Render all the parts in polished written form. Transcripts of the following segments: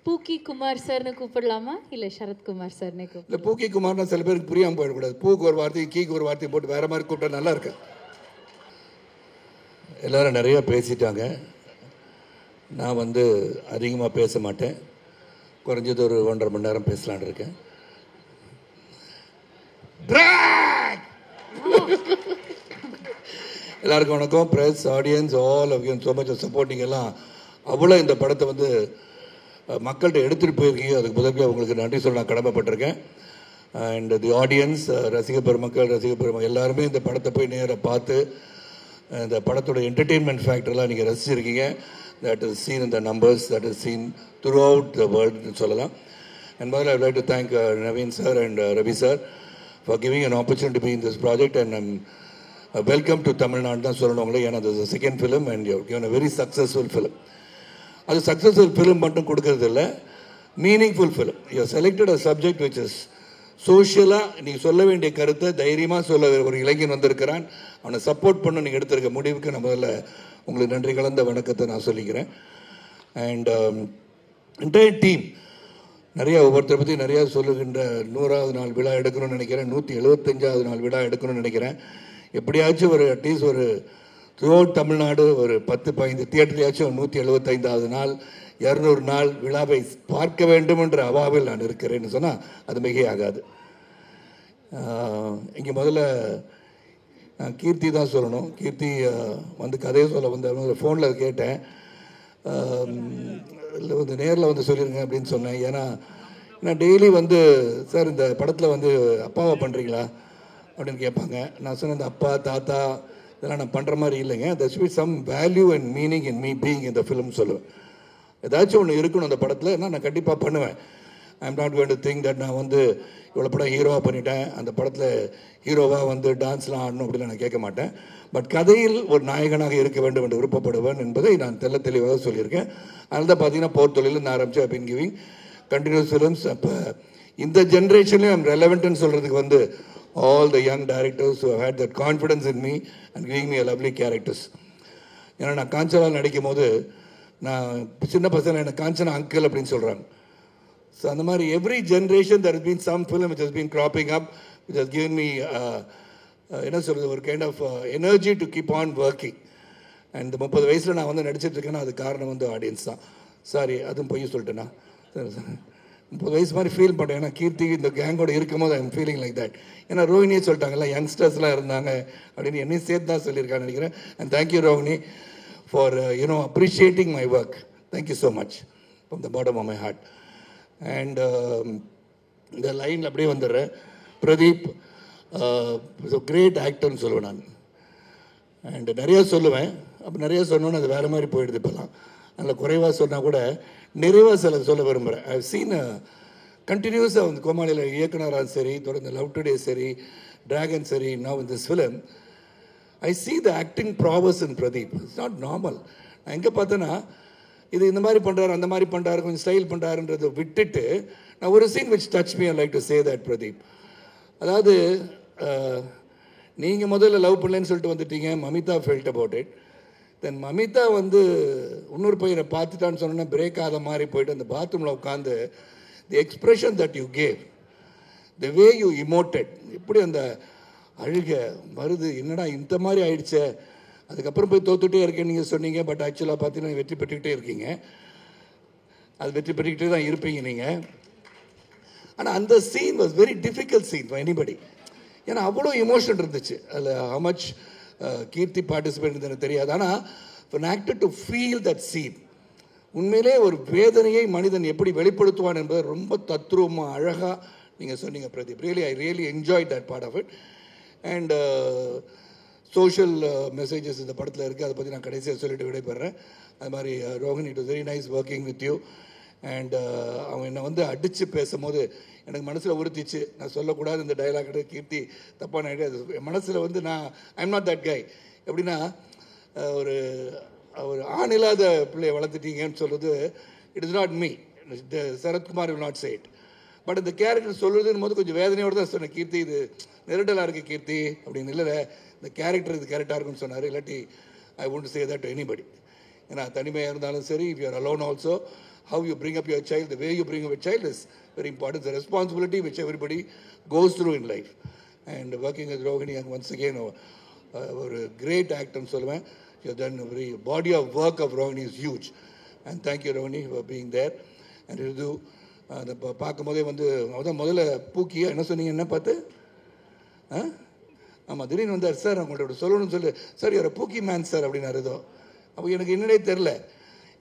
பூக்கி குமார் சார்னு கூப்பிடலாமா இல்லை சரத்குமார் சார்னே கூப்பிடலாம்? இல்லை, பூக்கி குமார்னா சில பேருக்கு புரியாமல் போயிடக்கூடாது. பூக்கு ஒரு வார்த்தை, கீக்கு ஒரு வார்த்தையை போட்டு வேறு மாதிரி கூப்பிட்டா நல்லா இருக்கு. எல்லோரும் நிறையா பேசிட்டாங்க. நான் அதிகமாக பேச மாட்டேன். குறைஞ்சது ஒரு 1.5 மணி நேரம் பேசலான் இருக்கேன். எல்லாருக்கும் வணக்கம். Press, audience, all of you so much supporting. எல்லாம் அவ்வளோ இந்த படத்தை மக்கள்கிட்ட எடுத்துகிட்டு போயிருக்கீங்க. அதுக்கு முதல்ல உங்களுக்கு நன்றி சொல்ல நான் கடமைப்பட்டிருக்கேன். அண்ட் தி ஆடியன்ஸ், ரசிக பெருமக்கள் எல்லாருமே இந்த படத்தை போய் நேராக பார்த்து இந்த படத்தோட என்டர்டெயின்மெண்ட் ஃபேக்டர்லாம் நீங்கள் ரசிச்சிருக்கீங்க. That is seen in the numbers, that is seen throughout the வேர்ல்டுன்னு சொல்லலாம். அண்ட் முதல்ல I like to thank Naveen sir and Ravi sir for giving an opportunity to be in this project. And I'm welcome to Tamil Nadu தான் சொல்லணும் உங்களே. ஏன்னா அது second film and you given a very successful film. அது successful film மட்டும் கொடுக்கறது இல்லை, meaningful film. You selected a subject which is சோஷியலாக நீங்கள் சொல்ல வேண்டிய கருத்தை தைரியமாக சொல்ல ஒரு இளைஞன் வந்திருக்கிறான். அவனை சப்போர்ட் பண்ண நீங்கள் எடுத்திருக்க முடிவுக்கு நான் முதல்ல உங்களுக்கு நன்றி கலந்த வணக்கத்தை நான் சொல்லிக்கிறேன். அண்ட் என்டையர் டீம் நிறையா ஒவ்வொருத்தரை பற்றி நிறையா சொல்லுகின்ற 100வது நாள் விழா எடுக்கணும்னு நினைக்கிறேன். 175வது நாள் விழா எடுக்கணும்னு நினைக்கிறேன். எப்படியாச்சும் அட்லீஸ்ட் த்ரூ அவுட் தமிழ்நாடு ஒரு 10-15 தியேட்டர்லையாச்சும் 175வது நாள் 200 நாள் விழாவை பார்க்க வேண்டும் என்ற அவாவில் நான் இருக்கிறேன்னு சொன்னால் அது மிகையாகாது. இங்கே முதல்ல நான் கீர்த்தி தான் சொல்லணும். கீர்த்தி கதையை சொல்ல ஃபோனில் கேட்டேன். இல்லை நேரில் சொல்லிடுங்க அப்படின்னு சொன்னேன். ஏன்னா நான் டெய்லி சார் இந்த படத்தில் அப்பாவை பண்ணுறீங்களா அப்படின்னு கேட்பாங்க. நான் சொன்னேன், இந்த அப்பா தாத்தா இதெல்லாம் நான் பண்ணுற மாதிரி இல்லைங்க. there should be some value and meaning in me being in the film சொல்லுவேன். ஏதாச்சும் ஒன்று இருக்கணும் அந்த படத்தில், நான் கண்டிப்பாக பண்ணுவேன். I am not going to think that நான் இவ்வளோ படம் ஹீரோவாக பண்ணிட்டேன், அந்த படத்தில் ஹீரோவாக டான்ஸ்லாம் ஆடணும் அப்படின்னு நான் கேட்க மாட்டேன். பட் கதையில் ஒரு நாயகனாக இருக்க வேண்டும் என்று விருப்பப்படுவேன் என்பதை நான் தெளிவாக சொல்லியிருக்கேன். அதனால தான் பார்த்தீங்கன்னா போர் தொழிலிருந்து ஆரம்பித்து ஐ பின் கிவிங் கண்டினியூஸ் ஃபிலிம்ஸ். அப்போ இந்த ஜென்ரேஷன்லேயும் ஐம் ரெலவெண்ட்னு சொல்கிறதுக்கு all the young directors who have had that confidence in me and giving me a lovely characters. ஏன்னா நான் காஞ்சனாவில் நடிக்கும் போது நான் சின்ன பசங்க எனக்கு காஞ்சனா அங்கிள் அப்படின்னு சொல்கிறாங்க. ஸோ அந்த மாதிரி every generation there has been some film which has been cropping up which has given me என்ன சொல்கிறது ஒரு kind of energy to keep on working. And 30 வயசில் நான் நடிச்சிட்டு இருக்கேன்னா அது காரணம் ஆடியன்ஸ் தான். சாரி, அதுவும் பொய் சொல்லிட்டேன்னா 30 வயசு மாதிரி ஃபீல் பண்ணுறேன். ஏன்னா கீர்த்தி இந்த கேங்கோட இருக்கும் போது I am feeling like that. ஏன்னா ரோஹினியே சொல்லிட்டாங்கல்ல, யங்ஸ்டர்ஸ்லாம் இருந்தாங்க அப்படின்னு என்னையும் சேர்த்து தான் சொல்லியிருக்கான்னு நினைக்கிறேன். And thank you Rohini for appreciating my work. Thank you so much from the bottom of my heart. And இந்த லைனில் அப்படியே வந்துடுறேன். பிரதீப் கிரேட் ஆக்டர்னு சொல்லுவேன் நான். அண்டு நிறையா சொல்லுவேன். அப்போ நிறையா சொன்னோன்னு அது வேறு மாதிரி போயிடுது இப்போல்லாம். அதில் குறைவாக சொன்னால் கூட நிறைவாக சொல்ல விரும்புகிறேன். ஐ சீன் கண்டினியூஸாக கோமாளியில் இயக்குனராக சரி, தொடர்ந்து லவ் டுடே சரி, டிராகன் சரி, now in this film I see the acting prowess in Pradeep. It's not normal. நான் எங்கே பார்த்தேன்னா இது இந்த மாதிரி பண்ணுறாரு, அந்த மாதிரி பண்ணுறாரு, கொஞ்சம் ஸ்டைல் பண்ணுறாருன்றதை விட்டுட்டு நான் ஒரு scene which touch me I like to say that Pradeep. அதாவது நீங்கள் முதல்ல லவ் பண்ணலன்னு சொல்லிட்டு வந்துட்டீங்க. Mamitha felt about it. Then Mamitha இன்னொரு பையனை பார்த்துட்டான்னு சொன்னோன்னா பிரேக் ஆகாத மாதிரி போயிட்டு அந்த பாத்ரூமில் உட்காந்து the expression that you gave, the way you emoted, எப்படி அந்த அழுக வருது, என்னடா இந்த மாதிரி ஆயிடுச்சே, அதுக்கப்புறம் போய் தோத்துட்டே இருக்கேன்னு நீங்கள் சொன்னீங்க. பட் ஆக்சுவலாக பார்த்தீங்கன்னா வெற்றி பெற்றுக்கிட்டே இருக்கீங்க. அது வெற்றி பெற்றுக்கிட்டே தான் இருப்பீங்க நீங்கள். ஆனால் அந்த scene was very difficult scene for anybody. ஏன்னா அவ்வளோ இமோஷன் இருந்துச்சு அதில். ஹவ் மச் கீர்த்தி பார்ட்டிசிபேட் எனக்கு தெரியாது. ஆனால் an actor to feel that scene, உண்மையிலே ஒரு வேதனையை மனிதன் எப்படி வெளிப்படுத்துவான் என்பதை ரொம்ப தத்ரூபமாக அழகாக நீங்கள் சொன்னீங்க Pradeep. Really I really enjoy that part of it. And social messages இந்த படத்தில் இருக்குது. அதை பற்றி நான் கடைசியாக சொல்லிட்டு விடைபெறேன். அது மாதிரி Rohini, it was very nice working with you. And அவன் என்னை அடித்து பேசும்போது எனக்கு மனசில் உறுத்திச்சு. நான் சொல்லக்கூடாது இந்த டைலாக், கீர்த்தி தப்பான ஐடியா. அது என் மனசில் நான் I am not that guy. எப்படின்னா ஒரு ஆண் இல்லாத பிள்ளையை வளர்த்துட்டீங்கன்னு சொல்கிறது it is not me. Sarathkumar will not say it. But இந்த கேரக்டர் சொல்கிறதுன்னு போது கொஞ்சம் வேதனையோடு தான் சொன்னேன். கீர்த்தி இது நெருடலாக இருக்குது கீர்த்தி அப்படின்னு. இல்லை இந்த கேரக்டர் இது கரெக்டாக இருக்குன்னு சொன்னார். இல்லாட்டி I won't say that to anybody. ஏன்னா தனிமையாக இருந்தாலும் சரி, if you are alone also how you bring up your child, the way you bring up your child is very important. It's a responsibility which everybody goes through in life. And working with Rohini, once again, a great actor in Solomon. You have done a very body of work of Rohini is huge. And thank you, Rohini, for being there. And Ridu, அந்த பார்க்கும்போதே வந்து அதான் முதல்ல பூக்கியா என்ன சொன்னீங்க என்ன பார்த்து ஆமாம் திடீர்னு வந்தார் சார் அவங்கள்ட்ட சொல்லணும்னு சொல்லி சார் யார் பூக்கி மேன் சார் அப்படின்னாரு ஏதோ அப்போ எனக்கு என்னடே தெரில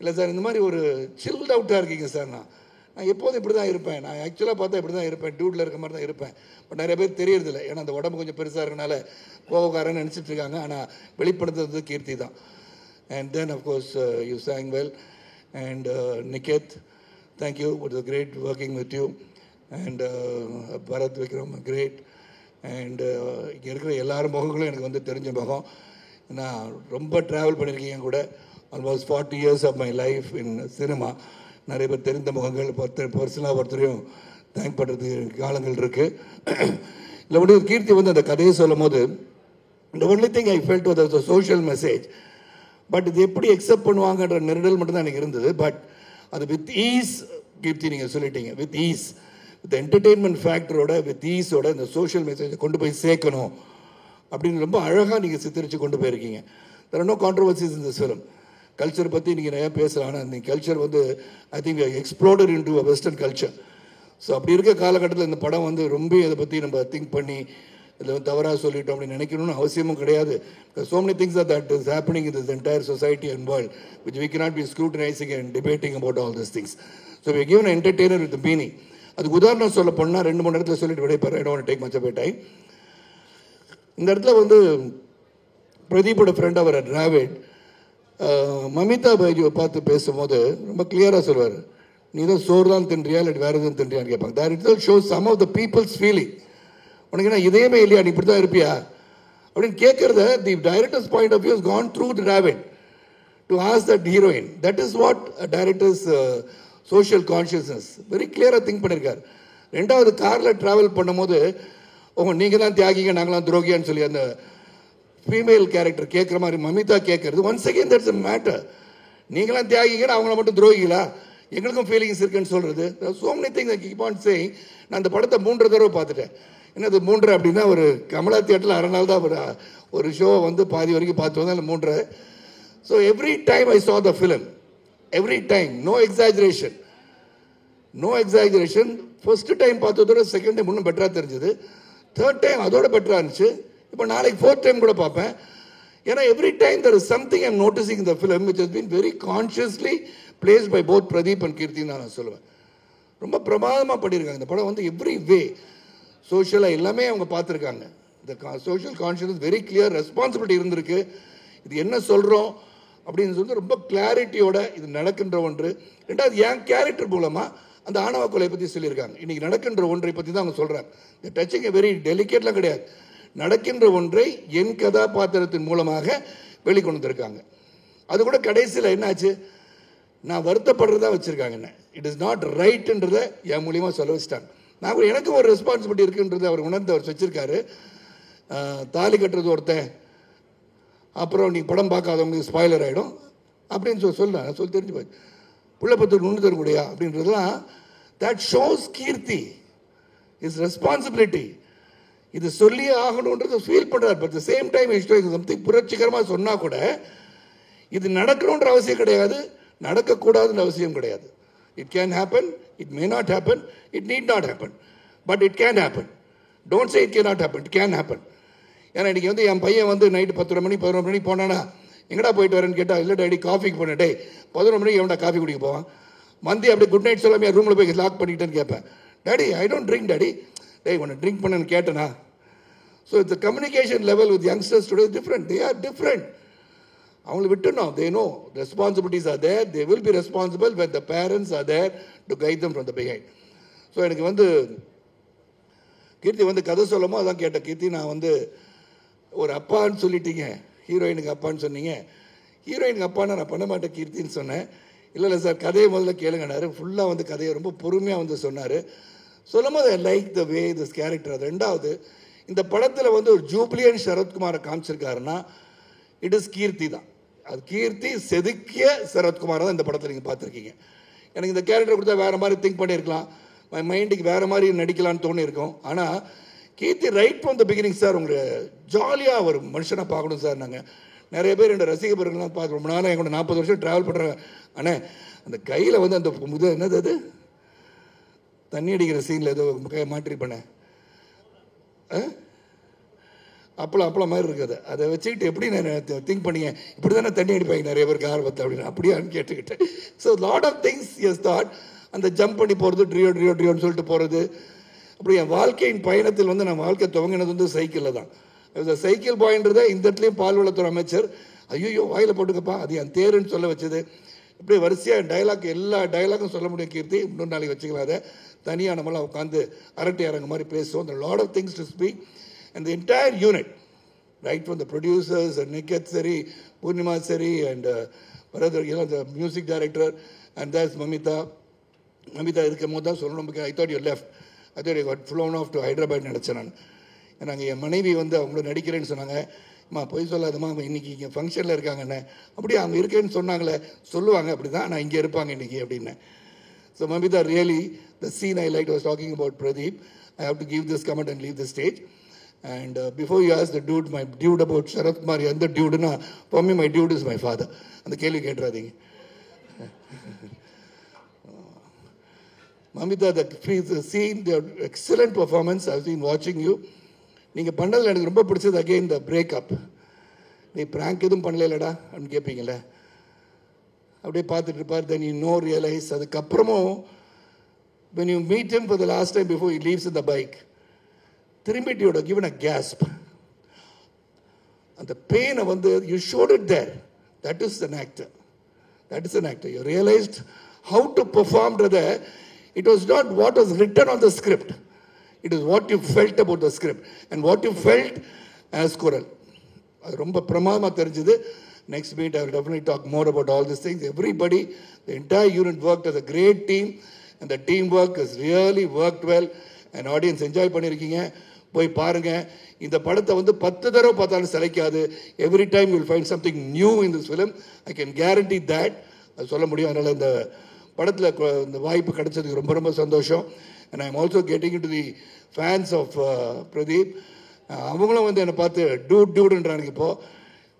இல்லை சார் இந்த மாதிரி ஒரு சில்ட் அவுட்டாக இருக்கீங்க சார் நான் எப்போதும் இப்படி தான் இருப்பேன் நான் ஆக்சுவலாக பார்த்தா இப்படி தான் இருப்பேன் டியூட்டில் இருக்க மாதிரி தான் இருப்பேன் பட் நிறைய பேர் தெரியறதில்ல ஏன்னா அந்த உடம்பு கொஞ்சம் பெருசாக இருக்கனால கோவக்காரன்னு நினச்சிட்டு இருக்காங்க ஆனால் வெளிப்படுத்துறது கீர்த்தி தான் and then of course you sang well and Niketh, thank you, it was great working with you and Bharat Vikram, great and இங்கே இருக்கிற எல்லாரும் முகங்களும் எனக்கு வந்து தெரிஞ்ச முகம் நான் ரொம்ப ட்ராவல் பண்ணியிருக்கீங்க கூட almost 40 years of my life in cinema நிறைய பேர் தெரிந்த முகங்கள் பர்சனலாக ஒருத்தரையும் தேங்க் பண்ணுறதுக்கு காலங்கள் இருக்குது இல்லை வந்து கீர்த்தி வந்து அந்த கதையை சொல்லும் போது the only thing I felt was a social message but இது எப்படி அக்செப்ட் பண்ணுவாங்கன்ற நெருடல் மட்டும்தான் எனக்கு இருந்தது பட் அது வித் ஈஸ் கீர்த்தி நீங்கள் சொல்லிட்டீங்க வித் ஈஸ் வித் என்டர்டெயின்மெண்ட் ஃபேக்டரோட வித் ஈஸோட இந்த சோஷியல் மெசேஜை கொண்டு போய் சேர்க்கணும் அப்படின்னு ரொம்ப அழகாக நீங்கள் சித்தரித்து கொண்டு போயிருக்கீங்க there are no controversies in this film culture பற்றி நீங்கள் நிறையா பேசலாம் ஆனால் இந்த கல்ச்சர் வந்து I think explored into a western culture so அப்படி இருக்க காலகட்டத்தில் இந்த படம் வந்து ரொம்ப இதை பற்றி நம்ம திங்க் பண்ணி இதில் வந்து தவறாக சொல்லிட்டோம் அப்படின்னு நினைக்கணும்னு அவசியமும் கிடையாது so many things that is happening in this entire society and world which we cannot be scrutinizing and debating about all these things so we are given an entertainer with the meaning அதுக்கு உதாரணம் சொல்ல போனால் 2-3 இடத்துல சொல்லிட்டு விடைப்பாரு I don't want to take much of your time இந்த இடத்துல வந்து பிரதீப்போட friend அவர் டிராவிட் மமிதா பைஜுவை பார்த்து பேசும்போது ரொம்ப கிளியராக சொல்வார் நீ தான் சோறு தான் தின்றியா இல்லை வேறு எதுவும் தின்றியான்னு கேட்பாங்க that itself shows some of the people's feeling உனக்கு என்ன இதயமே இல்லையா நீ இப்படி தான் இருப்பியா அப்படின்னு கேட்குறத the director's point of view has gone through the Dravid to ask that heroine that is what a director's social consciousness very clear-ஆக திங்க் பண்ணியிருக்கார் ரெண்டாவது காரில் ட்ராவல் பண்ணும்போது நீங்கள் தான் தியாகிங்க நாங்களாம் துரோகியான்னு சொல்லி அந்த ஃபீமேல் கேரக்டர் கேட்குற மாதிரி மமிதா கேட்கறது once again that's a matter நீங்களாம் தியாகிங்கன்னா அவங்கள மட்டும் துரோகிங்களா எங்களுக்கும் ஃபீலிங்ஸ் இருக்குன்னு சொல்கிறது so many things I keep on saying நான் அந்த படத்தை 3 தடவை பார்த்துட்டேன் என்னது 3 அப்படின்னா ஒரு கமலா தியேட்டரில் அரை நாள் தான் ஒரு ஷோ வந்து பாதி வரைக்கும் பார்த்து வந்தால் 3 so every time I saw the film every time no exaggeration first time பார்த்ததோட செகண்ட் டைம் இன்னும் பெட்டராக தெரிஞ்சது தேர்ட் டைம் அதோட பெட்டராக இருந்துச்சு இப்போ நாளைக்கு 4th டைம் கூட பார்ப்பேன் ஏன்னா every time there is something I'm noticing in the film which has been very consciously placed by both Pradeep and Kirti நான் சொல்லுவேன் ரொம்ப பிரமாதமாக பண்ணியிருக்காங்க இந்த படம் வந்து எவ்ரி வே சோஷியலாக எல்லாமே அவங்க பார்த்துருக்காங்க இந்த social conscious very clear responsibility இருந்திருக்கு இது என்ன சொல்கிறோம் அப்படின்னு சொல்லிட்டு ரொம்ப கிளாரிட்டியோட இது நடக்கின்ற ஒன்று ரெண்டாவது என் கேரக்டர் மூலமாக அந்த ஆணவ கொலை பற்றி சொல்லியிருக்காங்க இன்றைக்கி நடக்கின்ற ஒன்றை பற்றி தான் அவங்க சொல்கிறாங்க இந்த டச்சிங் வெரி டெலிகேட்லாம் கிடையாது நடக்கின்ற ஒன்றை என் கதாபாத்திரத்தின் மூலமாக வெளிக்கொண்டு வந்திருக்காங்க அது கூட கடைசியில் என்னாச்சு நான் வருத்தப்படுறதா வச்சுருக்காங்க என்ன இட் இஸ் நாட் ரைட்டுன்றதை என் மூலியமாக சொல்ல வச்சுட்டாங்க நான் கூட எனக்கு ஒரு ரெஸ்பான்சிபிலிட்டி இருக்குன்றது அவர் உணர்ந்து அவர் வச்சுருக்காரு தாலி கட்டுறது ஒருத்தன் அப்புறம் நீ படம் பார்க்காதவங்களுக்கு ஸ்பாய்லர் ஆகிடும் அப்படின்னு சொல்லி தெரிஞ்சு போய் புள்ளப்பத்தூர் நுண்ணு தரக்கூடியா அப்படின்றதுலாம் that shows Keerthi is responsibility இது சொல்லியே ஆகணுன்றது ஃபீல் பண்ணுறார் but the same time something புரட்சிகரமாக சொன்னால் கூட இது நடக்கணுன்ற அவசியம் கிடையாது நடக்கக்கூடாதுன்ற அவசியம் கிடையாது it can happen it may not happen it need not happen but it can happen don't say it can not happen it can happen ஏன்னா இன்றைக்கி வந்து என் பையன் வந்து நைட்டு 10 மணி 11 மணிக்கு போனானா எங்கடா போயிட்டு வரேன்னு கேட்டால் இல்லை டேடி காஃபிக்கு போனேன் டே 11 மணிக்கு எவன்டா காஃபி குடிக்க போவான் வந்து அப்படியே குட் நைட் சொல்லாமல் என் ரூமில் போய் லாக் பண்ணிக்கிட்டேன்னு கேட்பேன் daddy I don't drink daddy டே உன்னை ட்ரிங்க் பண்ணேன்னு கேட்டேனா ஸோ இந்த communication level with youngsters today different they are different அவங்களை விட்டுணும் they no responsibilities are there they will be responsible when the parents are there to guide them from the behind so எனக்கு வந்து கீர்த்தி வந்து கதை சொல்லமோ அதான் கேட்டேன் கீர்த்தி நான் வந்து ஒரு அப்பான்னு சொல்லிட்டீங்க ஹீரோயினுக்கு அப்பான்னு சொன்னீங்க ஹீரோயினுக்கு அப்பான்னு நான் பண்ண மாட்டேன் கீர்த்தின்னு சொன்னேன் இல்லை சார் கதையை முதல்ல கேளுங்கன்னாரு ஃபுல்லாக வந்து கதையை ரொம்ப பொறுமையாக வந்து சொன்னார் சொல்லும் போது I like the way this character அது ரெண்டாவது இந்த படத்தில் வந்து ஒரு ஜூப்ளியன் சரத்குமாரை காமிச்சிருக்காருன்னா இட் இஸ் கீர்த்தி தான் அது கீர்த்தி செதுக்கிய சரத்குமாரை தான் இந்த படத்தில் நீங்கள் பார்த்துருக்கீங்க எனக்கு இந்த கேரக்டர் கொடுத்தா வேறு மாதிரி திங்க் பண்ணியிருக்கலாம், மை மைண்டுக்கு வேறு மாதிரி நடிக்கலான்னு தோணியிருக்கோம். ஆனால் Keerthi right from the beginning sir உங்களை ஜாலியாக ஒரு மனுஷனாக பார்க்கணும் சார். நாங்கள் நிறைய பேர் என்னோட ரசிகர்கள்லாம் பார்க்க ரொம்ப நாளாக எங்களோட 40 வருஷம் ட்ராவல் பண்ணுறாங்க. ஆனால் அந்த கையில் வந்து அந்த என்னது அது தண்ணி அடிக்கிற சீனில் ஏதோ மாற்றிருப்பேன், அப்பளம் மாதிரி இருக்குது. அதை வச்சுக்கிட்டு எப்படி நான் திங்க் பண்ணிங்க, இப்படி தானே தண்ணி அடிப்பாங்க நிறைய பேருக்கு ஆர்வத்தை அப்படின்னு அப்படியான்னு கேட்டுக்கிட்டேன். So lot of things as that. அந்த ஜம்ப் பண்ணி போகிறது, ட்ரியோன்னு சொல்லிட்டு போகிறது. அப்படி என் வாழ்க்கையின் பயணத்தில் வந்து நான் வாழ்க்கை துவங்கினது வந்து சைக்கிளில் தான். சைக்கிள் பாயின்றதை இந்த இடத்துலையும் பால்வளத்துறை அமைச்சர் ஐயோ வாயில் போட்டுக்கப்பா அது என் தேருன்னு சொல்ல வச்சது. இப்படி வரிசையாக டைலாக் எல்லா டைலாக்கும் சொல்ல முடியும் கீர்த்தி. இன்னொரு நாளைக்கு வச்சுக்கலாம். அதை தனியாக நம்மளாம் உட்காந்து அரட்டை அரங்க மாதிரி பேசுவோம். The lot of things to speak and the entire unit, right from the producers and Niket Seri, Purnima Seri and brother, you know, the music director, and that's Mamita இருக்கும் போது தான் சொல்லணும். I thought you left. I thought you got flown off to Hyderabad நினச்சேன் நான். நாங்கள் என் மனைவி வந்து அவங்கள நடிக்கிறேன்னு சொன்னாங்க. அம்மா போய் சொல்லாதம்மா இன்றைக்கி இங்கே ஃபங்க்ஷனில் இருக்காங்கண்ணே. அப்படியே அவங்க இருக்கேன்னு சொன்னாங்களே, சொல்லுவாங்க அப்படி தான் நான் இங்கே இருப்பாங்க இன்றைக்கி அப்படின்னு. So Mamita, really, the scene I liked was talking about Pradeep. I have to give this comment and leave the stage. And before you ask the dude, my dude about Sharath Kumar, and the dude, na, for me, my dude is my father. And the kelly ketrading. Mamita, the scene, the excellent performance. I've been watching you. நீங்கள் பண்ணதில் எனக்கு ரொம்ப பிடிச்சது again the breakup. நீ prank எதுவும் பண்ணலடா அப்படின்னு கேட்பீங்களே, அப்படியே பார்த்துட்டு இருப்பார். Then you know realise. அதுக்கப்புறமும் when you meet him for the last time before he leaves in the bike, திரும்பிட்டு யோட given a gasp. அந்த பெயினை வந்து you showed it there. That is an actor. That is an actor. You realized how to perform rather. It was not what was written on the script. It is what you felt about the script and what you felt as Kural. அது ரொம்ப பிரமாதமாக தெரிஞ்சது. Next meet I will definitely talk more about all these things. Everybody, the entire unit worked as a great team and the teamwork has really worked well and audience enjoy பண்ணியிருக்கீங்க. போய் பாருங்கள். இந்த படத்தை வந்து 10 தடவை பார்த்தாலும் சிலைக்காது. Every time you will find something new in this film. I can guarantee that. அது சொல்ல முடியும். அதனால் இந்த படத்தில் இந்த வாய்ப்பு கிடைச்சதுக்கு ரொம்ப ரொம்ப சந்தோஷம். And I am also getting into the fans of Pradeep. அவங்களும் வந்து என்னை பார்த்து டூடுன்றானுங்க இப்போது.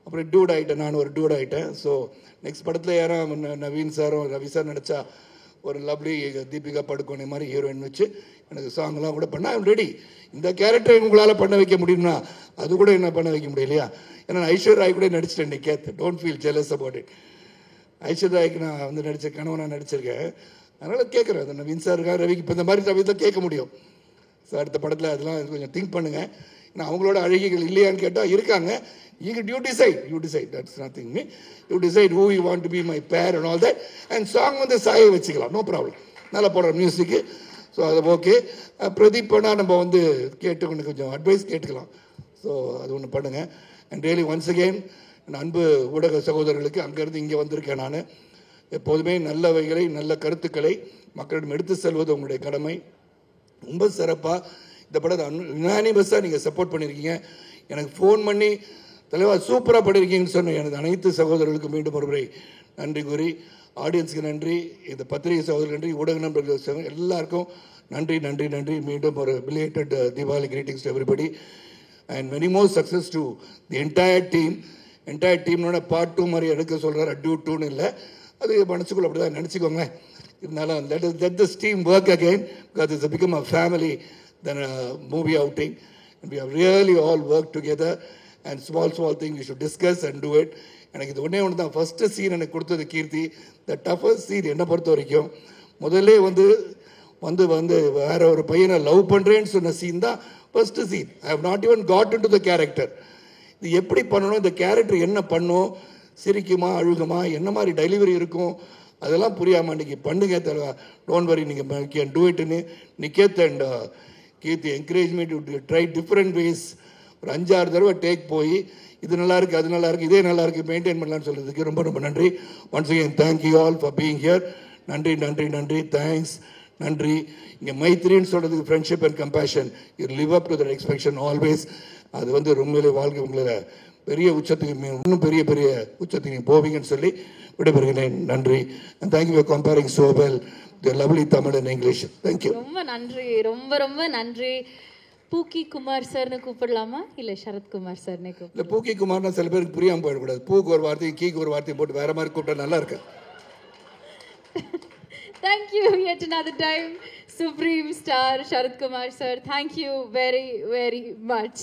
அப்புறம் டூட் ஆகிட்டேன், நான் ஒரு டூட் ஆகிட்டேன். ஸோ நெக்ஸ்ட் படத்தில் யாரும் நவீன் சாரும் ரவி சார் நினச்சா ஒரு லவ்லி தீபிகா படுகோனே மாதிரி ஹீரோயின் வச்சு எனக்கு சாங்லாம் கூட பண்ண ஐம் ரெடி. இந்த கேரக்டர் உங்களால் பண்ண வைக்க முடியும்னா அது கூட என்ன பண்ண வைக்க முடியலையா? ஏன்னா ஐஸ்வர்யா கூட நடிச்சிட்டேன். Niket, don't feel jealous about it. ஐஸ்வர்யாவுக்கு நான் வந்து நடித்த கனவு நான் நடிச்சிருக்கேன். அதனால் கேட்குறேன். அது நவீன் சார் இருக்கா, ரவிக்கு இப்போ இந்த மாதிரி சமயத்தில் கேட்க முடியும். ஸோ அடுத்த படத்தில் அதெல்லாம் கொஞ்சம் திங்க் பண்ணுங்கள். ஏன்னா அவங்களோட அழகிகள் இல்லையான்னு கேட்டால் இருக்காங்க. You decide. That's nothing me. You decide who you want to be my pair and all that. And song வந்து சாயை வச்சுக்கலாம், நோ ப்ராப்ளம். நல்லா போடுற மியூசிக்கு. ஸோ அது ஓகே. பிரதீப் பண்ணால் நம்ம வந்து கேட்டு கொஞ்சம் அட்வைஸ் கேட்டுக்கலாம். ஸோ அது ஒன்று பண்ணுங்கள். அண்ட் ரியலி ஒன்ஸ் அகெயின் என் அன்பு ஊடக சகோதரர்களுக்கு அங்கேருந்து இங்கே வந்திருக்கேன். நான் எப்போதுமே நல்லவைகளை நல்ல கருத்துக்களை மக்களிடம் எடுத்து செல்வது உங்களுடைய கடமை. ரொம்ப சிறப்பாக இந்த படத்தை யுனானிமஸாக நீங்கள் சப்போர்ட் பண்ணியிருக்கீங்க. எனக்கு ஃபோன் பண்ணி தலைவா சூப்பராக பண்ணியிருக்கீங்கன்னு சொன்ன எனது அனைத்து சகோதரர்களுக்கு மீண்டும் ஒருமுறை நன்றி கூறி, ஆடியன்ஸுக்கு நன்றி, இந்த பத்திரிகை சகோதரர்கள் நன்றி, ஊடக நண்பர்கள் எல்லாருக்கும் நன்றி. மீண்டும் ஒரு belated Deepavali greetings to everybody and many more success to the entire டீம்னோட பார்ட் 2 மாதிரி எடுக்க சொல்கிறார். டியூட் 2ன்னு இல்லை, அது மனசுக்குள்ள அப்படி தான் நினச்சிக்கோங்க. இருந்தாலும் let this team work again because it's become a family than a movie outing and we have really all worked together and small things we should discuss and do it. எனக்கு இது ஒன்று தான் ஃபஸ்ட்டு சீன் எனக்கு கொடுத்தது கீர்த்தி. The toughest scene என்னை பொறுத்த வரைக்கும் முதல்ல வந்து வேற ஒரு பையனை லவ் பண்ணுறேன்னு சொன்ன சீன் தான் first scene. I have not even got into the character. இது எப்படி பண்ணணும், இந்த கேரக்டர் என்ன பண்ணும், சிரிக்குமா அழுகுமா, என்ன மாதிரி டெலிவரி இருக்கும், அதெல்லாம் புரியாமல் இன்றைக்கி பண்ணுங்க தருவா. டோன்ட் வரி, நீங்கள் கேன் டூ இட்னு Niket and Keerthi encourage me to try different ways. ஒரு 5-6 தடவை டேக் போய் இது நல்லா இருக்குது, அது நல்லா இருக்குது, இதே நல்லா இருக்குது, மெயின்டைன் பண்ணலான்னு சொல்கிறதுக்கு ரொம்ப ரொம்ப நன்றி. Once again thank you all for being here. நன்றி, தேங்க்ஸ், நன்றி. இங்கே மைத்ரின்னு சொல்கிறதுக்கு friendship and compassion, you live up to that expection always. அது வந்து உண்மையிலே வாழ்க்கை உங்களை பெரிய உச்சத்துக்கு இன்னும் பெரிய பெரிய உச்சத்துக்கு நீங்கள் போவீங்கன்னு சொல்லி விடைபெறுகிறேன். நன்றி. And thank you for comparing so well the lovely Tamil and English. Thank you. ரொம்ப நன்றி, ரொம்ப ரொம்ப நன்றி. பூக்கி குமார் சார்னு கூப்பிடலாமா இல்லை சரத்குமார் சார்னு கூப்பிடலாம்? இல்லை, பூக்கி குமார்னா சில பேருக்கு புரியாமல் போயிடக்கூடாது. பூக்கு ஒரு வார்த்தையும் கீக்கு ஒரு வார்த்தையும் போட்டு வேற மாதிரி கூப்பிட்டா நல்லா இருக்கு. Thank you yet another time, Supreme Star Sharath Kumar sir. Thank you very, very much.